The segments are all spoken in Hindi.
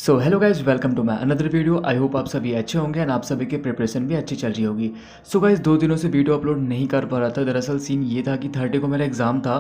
So hello guys, welcome to my another video. I hope आप सभी अच्छे होंगे एंड आप सभी की प्रिपरेशन भी अच्छी चल रही होगी। सो गाइज 2 दिनों से वीडियो अपलोड नहीं कर पा रहा था। दरअसल सीन ये था कि 30 को मेरा एग्ज़ाम था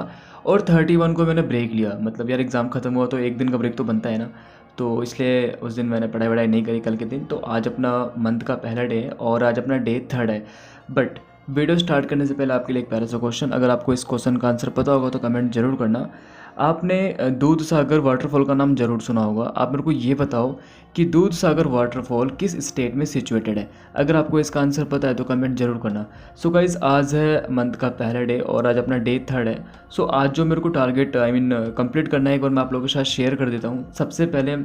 और 31 को मैंने ब्रेक लिया। मतलब यार एग्ज़ाम ख़त्म हुआ तो एक दिन का ब्रेक तो बनता है ना, तो इसलिए उस दिन मैंने पढ़ाई वढ़ाई नहीं करी कल के दिन। तो आज अपना मंथ का पहला डे है और आज अपना डे 3 है। बट वीडियो स्टार्ट करने से पहले आपके लिए एक प्यारा सा क्वेश्चन, अगर आपको इस क्वेश्चन का आंसर पता होगा तो कमेंट जरूर करना। आपने दूध सागर वाटरफॉल का नाम जरूर सुना होगा। आप मेरे को ये बताओ कि दूध सागर वाटरफॉल किस स्टेट में सिचुएटेड है। अगर आपको इसका आंसर पता है तो कमेंट जरूर करना। सो गाइज आज है मंथ का पहला डे और आज अपना डे 3 है। सो आज जो मेरे को टारगेट कंप्लीट करना है एक बार मैं आप लोगों के साथ शेयर कर देता हूँ। सबसे पहले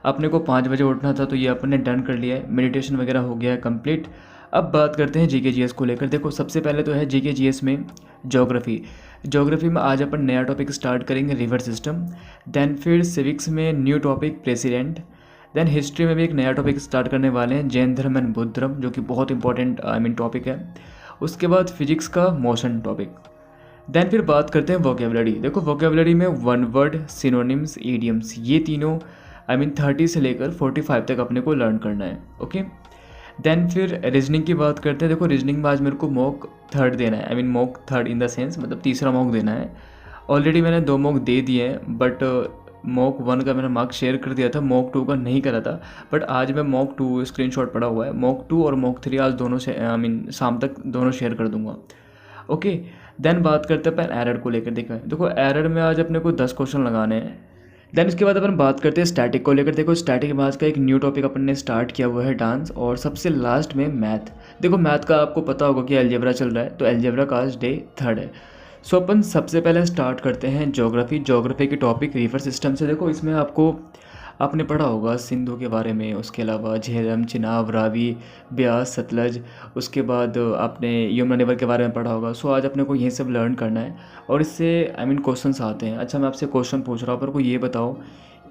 अपने को 5 बजे उठना था तो ये अपने डन कर लिया है। मेडिटेशन वगैरह हो गया है कंप्लीट। अब बात करते हैं जीके जीएस को लेकर। देखो सबसे पहले तो है जीके जीएस में ज्योग्राफी में आज अपन नया टॉपिक स्टार्ट करेंगे, रिवर सिस्टम। देन फिर सिविक्स में new topic president. Then history में भी एक नया टॉपिक स्टार्ट करने वाले हैं, जैन धर्म एंड बुद्ध धर्म, जो कि बहुत इंपॉर्टेंट टॉपिक है। उसके बाद फिजिक्स का मोशन टॉपिक। देन फिर बात करते हैं वोकेबलरी। देखो वोकेबलरी में वन वर्ड, सिनोनिम्स, ईडियम्स, ये तीनों 30 से लेकर 45 तक अपने को लर्न करना है। ओके। देन फिर रीजनिंग की बात करते हैं। देखो रीजनिंग में आज मेरे को मॉक 3 देना है। मॉक 3 इन द सेंस मतलब तीसरा मॉक देना है। ऑलरेडी मैंने 2 मॉक दे दिए हैं, बट मॉक 1 का मैंने मार्क शेयर कर दिया था, मॉक 2 का नहीं करा था। बट आज मैं मॉक 2 स्क्रीनशॉट पड़ा हुआ है। मॉक 2 और मॉक 3 आज दोनों से शाम तक दोनों शेयर कर दूंगा। ओके। देन बात करते हैं अपन एरर को लेकर। देखो एरर में आज अपने को 10 क्वेश्चन लगाने हैं। देन उसके बाद अपन बात करते हैं स्टैटिक को लेकर। देखो स्टैटिक में आज का एक न्यू टॉपिक अपन ने स्टार्ट किया हुआ है, डांस। और सबसे लास्ट में मैथ। देखो मैथ का आपको पता होगा कि अलजेब्रा चल रहा है, तो अलजेब्रा का आज डे 3 है। सो अपन सबसे पहले स्टार्ट करते हैं ज्योग्राफी की टॉपिक रिवर सिस्टम से। देखो इसमें आपने पढ़ा होगा सिंधु के बारे में, उसके अलावा झेलम, चिनाब, रावी, ब्यास, सतलज। उसके बाद आपने यमुना रिवर के बारे में पढ़ा होगा। सो आज अपने को ये सब लर्न करना है और इससे क्वेश्चंस आते हैं। अच्छा मैं आपसे क्वेश्चन पूछ रहा हूँ, पर को ये बताओ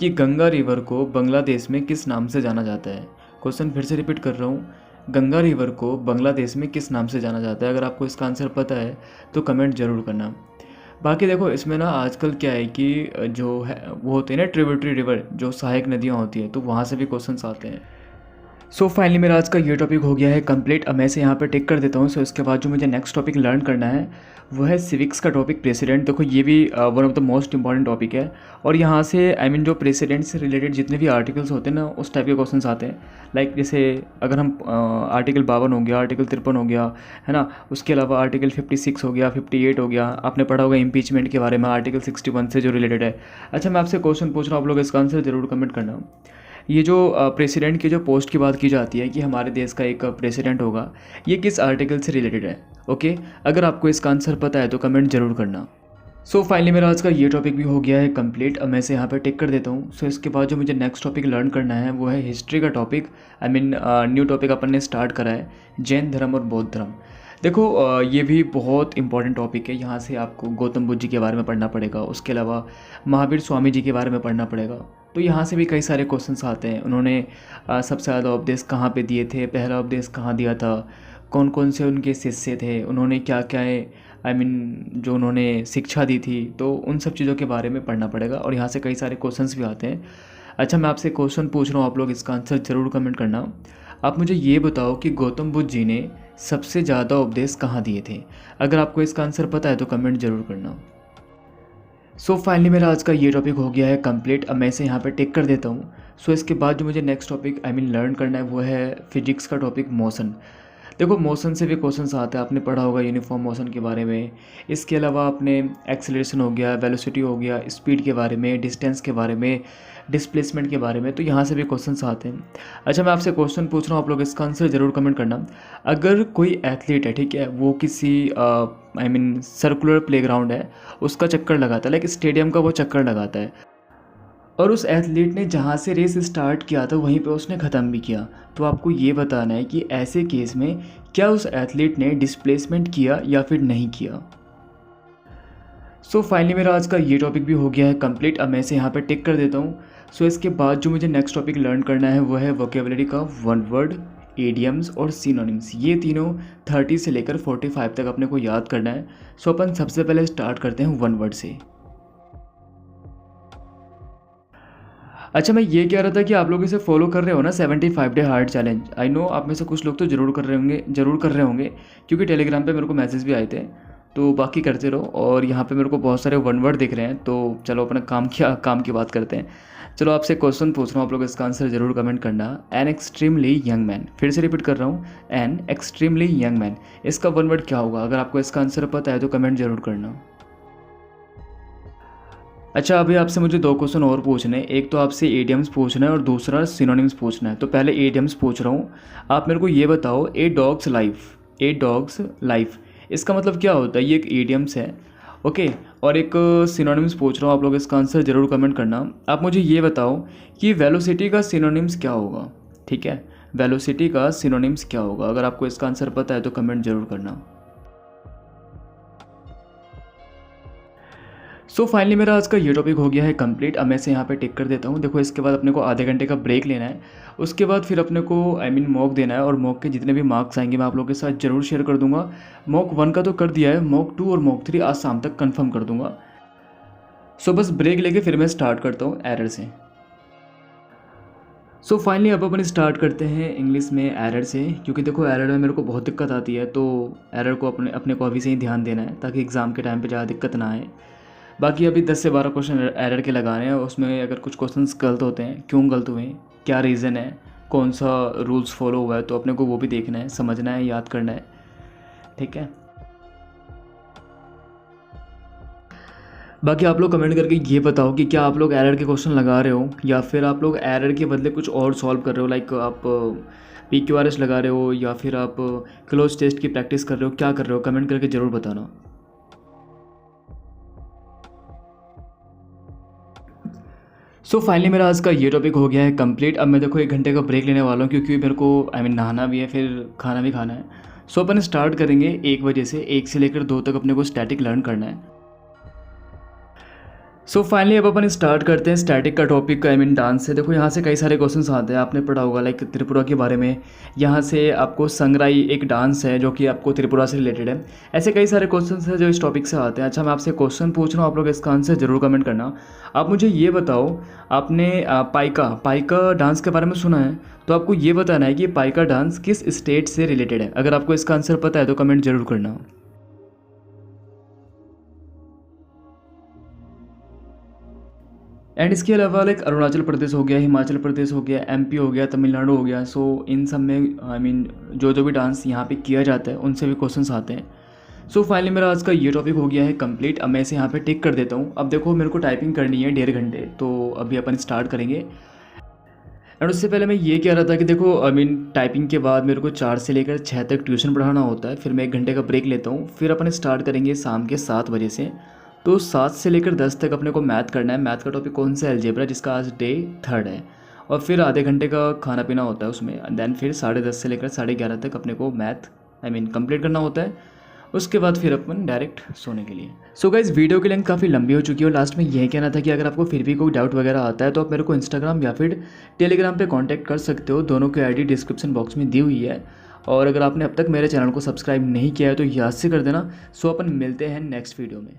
कि गंगा रिवर को बांग्लादेश में किस नाम से जाना जाता है। क्वेश्चन फिर से रिपीट कर रहा हूँ, गंगा रिवर को बांग्लादेश में किस नाम से जाना जाता है। अगर आपको इसका आंसर पता है तो कमेंट ज़रूर करना। बाकी देखो इसमें ना आजकल क्या है कि जो है वो होते हैं ना ट्रिब्यूटरी रिवर, जो सहायक नदियाँ होती हैं, तो वहाँ से भी क्वेश्चंस आते हैं। सो फाइनली मेरा आज का ये टॉपिक हो गया है कंप्लीट। अब मैं इसे यहाँ पे टिक कर देता हूँ। सो इसके बाद जो मुझे नेक्स्ट टॉपिक लर्न करना है वो है सिविक्स का टॉपिक प्रेसिडेंट। देखो ये भी one of the most important topic है और यहाँ से जो प्रेसिडेंट से रिलेटेड जितने भी आर्टिकल्स होते हैं ना, उस टाइप के क्वेश्चंस आते हैं। लाइक जैसे अगर हम आर्टिकल 52 हो गया, आर्टिकल 53 हो गया, है ना। उसके अलावा आर्टिकल 56 हो गया, 58 हो गया। आपने पढ़ा होगा इम्पीचमेंट के बारे में, आर्टिकल 61 से जो रिलेटेड है। अच्छा मैं आपसे क्वेश्चन पूछ रहा हूँ, आप लोग इसका आंसर ज़रूर कमेंट करना। ये जो प्रेसिडेंट की जो पोस्ट की बात की जाती है कि हमारे देश का एक प्रेसिडेंट होगा, ये किस आर्टिकल से रिलेटेड है। ओके। अगर आपको इसका आंसर पता है तो कमेंट जरूर करना। सो फाइनली मेरा आज का ये टॉपिक भी हो गया है कंप्लीट। अब मैं इसे यहाँ पे टिक कर देता हूँ। सो इसके बाद जो मुझे नेक्स्ट टॉपिक लर्न करना है वो है हिस्ट्री का टॉपिक। न्यू टॉपिक अपन ने स्टार्ट करा है, जैन धर्म और बौद्ध धर्म। देखो ये भी बहुत इंपॉर्टेंट टॉपिक है। यहाँ से आपको गौतम बुद्ध जी के बारे में पढ़ना पड़ेगा, उसके अलावा महावीर स्वामी जी के बारे में पढ़ना पड़ेगा। तो यहाँ से भी कई सारे क्वेश्चंस आते हैं। उन्होंने सबसे ज़्यादा उपदेश कहाँ पे दिए थे, पहला उपदेश कहाँ दिया था, कौन कौन से उनके शिष्य थे, उन्होंने क्या क्या जो उन्होंने शिक्षा दी थी, तो उन सब चीज़ों के बारे में पढ़ना पड़ेगा और यहाँ से कई सारे क्वेश्चंस भी आते हैं। अच्छा मैं आपसे क्वेश्चन पूछ रहा हूँ, आप लोग इसका आंसर ज़रूर कमेंट करना। आप मुझे ये बताओ कि गौतम बुद्ध जी ने सबसे ज़्यादा उपदेश कहाँ दिए थे। अगर आपको इसका आंसर पता है तो कमेंट जरूर करना। सो फाइनली मेरा आज का ये टॉपिक हो गया है कंप्लीट। अब मैं इसे यहाँ पे टिक कर देता हूँ। सो इसके बाद जो मुझे नेक्स्ट टॉपिक लर्न करना है वो है फिजिक्स का टॉपिक मोशन। देखो मोशन से भी क्वेश्चंस आते हैं। आपने पढ़ा होगा यूनिफॉर्म मोशन के बारे में। इसके अलावा आपने एक्सेलरेशन हो गया, वेलोसिटी हो गया, स्पीड के बारे में, डिस्टेंस के बारे में, डिस्प्लेसमेंट के बारे में, तो यहाँ से भी क्वेश्चंस आते हैं। अच्छा मैं आपसे क्वेश्चन पूछ रहा हूँ, आप लोग इसका आंसर ज़रूर कमेंट करना। अगर कोई एथलीट है, ठीक है, वो किसी सर्कुलर प्लेग्राउंड है, उसका चक्कर लगाता है, लाइक स्टेडियम का वो चक्कर लगाता है, और उस एथलीट ने जहाँ से रेस स्टार्ट किया था वहीं पे उसने ख़त्म भी किया, तो आपको ये बताना है कि ऐसे केस में क्या उस एथलीट ने डिस्प्लेसमेंट किया या फिर नहीं किया। सो फाइनली मेरा आज का ये टॉपिक भी हो गया है कंप्लीट। अब मैं इसे यहाँ पे टिक कर देता हूँ। सो इसके बाद जो मुझे नेक्स्ट टॉपिक लर्न करना है वो है वोकेबलरी का वन वर्ड, एडियम्स और सिनोनिम्स। ये तीनों 30 से लेकर 45 तक अपने को याद करना है। सो अपन सबसे पहले स्टार्ट करते हैं वन वर्ड से। अच्छा, मैं ये कह रहा था कि आप लोग इसे फॉलो कर रहे हो ना 75 day hard challenge. I know आप में से कुछ लोग तो ज़रूर कर रहे होंगे, क्योंकि टेलीग्राम पे मेरे को मैसेज भी आए थे। तो बाकी करते रहो। और यहाँ पे मेरे को बहुत सारे वन वर्ड दिख रहे हैं, तो चलो अपना काम की बात करते हैं। चलो आपसे क्वेश्चन पूछ रहा हूँ, आप लोग इसका आंसर ज़रूर कमेंट करना। एन एक्सट्रीमली यंग मैन, फिर से रिपीट कर रहा हूँ, एन एक्सट्रीमली यंग मैन, इसका वन वर्ड क्या होगा? अगर आपको इसका आंसर पता है तो कमेंट ज़रूर करना। अच्छा, अभी आपसे मुझे दो क्वेश्चन और पूछने हैं। एक तो आपसे एडियम्स पूछना है और दूसरा सिनोनिम्स पूछना है। तो पहले एडियम्स पूछ रहा हूँ। आप मेरे को ये बताओ, ए डॉग्स लाइफ, इसका मतलब क्या होता है? ये एक एडियम्स है, ओके। और एक सिनोनिम्स पूछ रहा हूँ, आप लोग इसका आंसर ज़रूर कमेंट करना। आप मुझे ये बताओ कि वेलोसिटी का सिनोनिम्स क्या होगा? ठीक है, वेलोसिटी का सिनोनिम्स क्या होगा? अगर आपको इसका आंसर पता है तो कमेंट ज़रूर करना। सो फाइनली मेरा आज का ये टॉपिक हो गया है कंप्लीट। अब मैं इसे यहाँ पे टिक कर देता हूँ। देखो, इसके बाद अपने को आधे घंटे का ब्रेक लेना है। उसके बाद फिर अपने को मॉक देना है, और मॉक के जितने भी मार्क्स आएंगे मैं आप लोगों के साथ ज़रूर शेयर कर दूंगा। मॉक 1 का तो कर दिया है, मॉक 2 और मॉक 3 आज शाम तक कन्फर्म कर दूंगा। सो बस ब्रेक लेके फिर मैं स्टार्ट करता हूँ एरर से। सो फाइनली अब अपन स्टार्ट करते हैं इंग्लिश में एरर से, क्योंकि देखो एरर में मेरे को बहुत दिक्कत आती है। तो एरर को अपने को अभी से ही ध्यान देना है, ताकि एग्ज़ाम के टाइम पे ज़्यादा दिक्कत ना आए। बाकी अभी 10 से 12 क्वेश्चन एरर के लगाने हैं। उसमें अगर कुछ क्वेश्चंस गलत होते हैं, क्यों गलत हुए, क्या रीज़न है, कौन सा रूल्स फॉलो हुआ है, तो अपने को वो भी देखना है, समझना है, याद करना है, ठीक है। बाकी आप लोग कमेंट करके ये बताओ कि क्या आप लोग एरर के क्वेश्चन लगा रहे हो, या फिर आप लोग एरर के बदले कुछ और सॉल्व कर रहे हो। लाइक आप PQRS लगा रहे हो, या फिर आप क्लोज टेस्ट की प्रैक्टिस कर रहे हो, क्या कर रहे हो? कमेंट करके ज़रूर बताना। सो फाइनली मेरा आज का ये टॉपिक हो गया है कंप्लीट। अब मैं देखो 1 घंटे का ब्रेक लेने वाला हूँ, क्योंकि मेरे को नहाना भी है, फिर खाना भी खाना है। सो अपन स्टार्ट करेंगे 1 बजे से। 1 से लेकर 2 तक अपने को स्टैटिक लर्न करना है। सो फाइनली अब अपन स्टार्ट करते हैं स्टैटिक का टॉपिक। डांस से देखो, यहाँ से कई सारे क्वेश्चंस आते हैं, आपने पढ़ा होगा लाइक त्रिपुरा के बारे में। यहाँ से आपको संगराई एक डांस है जो कि आपको त्रिपुरा से रिलेटेड है। ऐसे कई सारे क्वेश्चंस हैं जो इस टॉपिक से आते हैं। अच्छा, मैं आपसे क्वेश्चन पूछ रहा हूँ, आप लोग इसका आंसर ज़रूर कमेंट करना। आप मुझे ये बताओ, आपने पाइका डांस के बारे में सुना है? तो आपको ये बताना है कि पाइका डांस किस स्टेट से रिलेटेड है। अगर आपको इसका आंसर पता है तो कमेंट ज़रूर करना। एंड इसके अलावा लाइक अरुणाचल प्रदेश हो गया, हिमाचल प्रदेश हो गया, MP हो गया, तमिलनाडु हो गया। सो इन सब में जो भी डांस यहाँ पे किया जाता है उनसे भी क्वेश्चंस आते हैं। सो फाइनली मेरा आज का ये टॉपिक हो गया है कंप्लीट। अब मैं इसे यहाँ पे टिक कर देता हूँ। अब देखो, मेरे को टाइपिंग करनी है 1.5 घंटे, तो अभी अपन स्टार्ट करेंगे। एंड उससे पहले मैं ये कह रहा था कि देखो टाइपिंग के बाद मेरे को 4 से लेकर 6 तक ट्यूशन पढ़ाना होता है। फिर मैं 1 घंटे का ब्रेक लेता हूँ। फिर अपन स्टार्ट करेंगे शाम के 7 बजे से। तो 7 से लेकर 10 तक अपने को मैथ करना है। मैथ का टॉपिक कौन सा है? अलजेब्रा, जिसका आज डे 3 है। और फिर आधे घंटे का खाना पीना होता है उसमें। देन फिर 10:30 से लेकर 11:30 तक अपने को मैथ कंप्लीट करना होता है। उसके बाद फिर अपन डायरेक्ट सोने के लिए। सो गाइस, वीडियो की लेंथ काफ़ी लंबी हो चुकी है, और लास्ट में यही कहना था कि अगर आपको फिर भी कोई डाउट वगैरह आता है तो आप मेरे को इंस्टाग्राम या फिर टेलीग्राम पे कांटेक्ट कर सकते हो। दोनों की ID डिस्क्रिप्शन बॉक्स में दी हुई है। और अगर आपने अब तक मेरे चैनल को सब्सक्राइब नहीं किया है तो याद से कर देना। सो अपन मिलते हैं नेक्स्ट वीडियो में।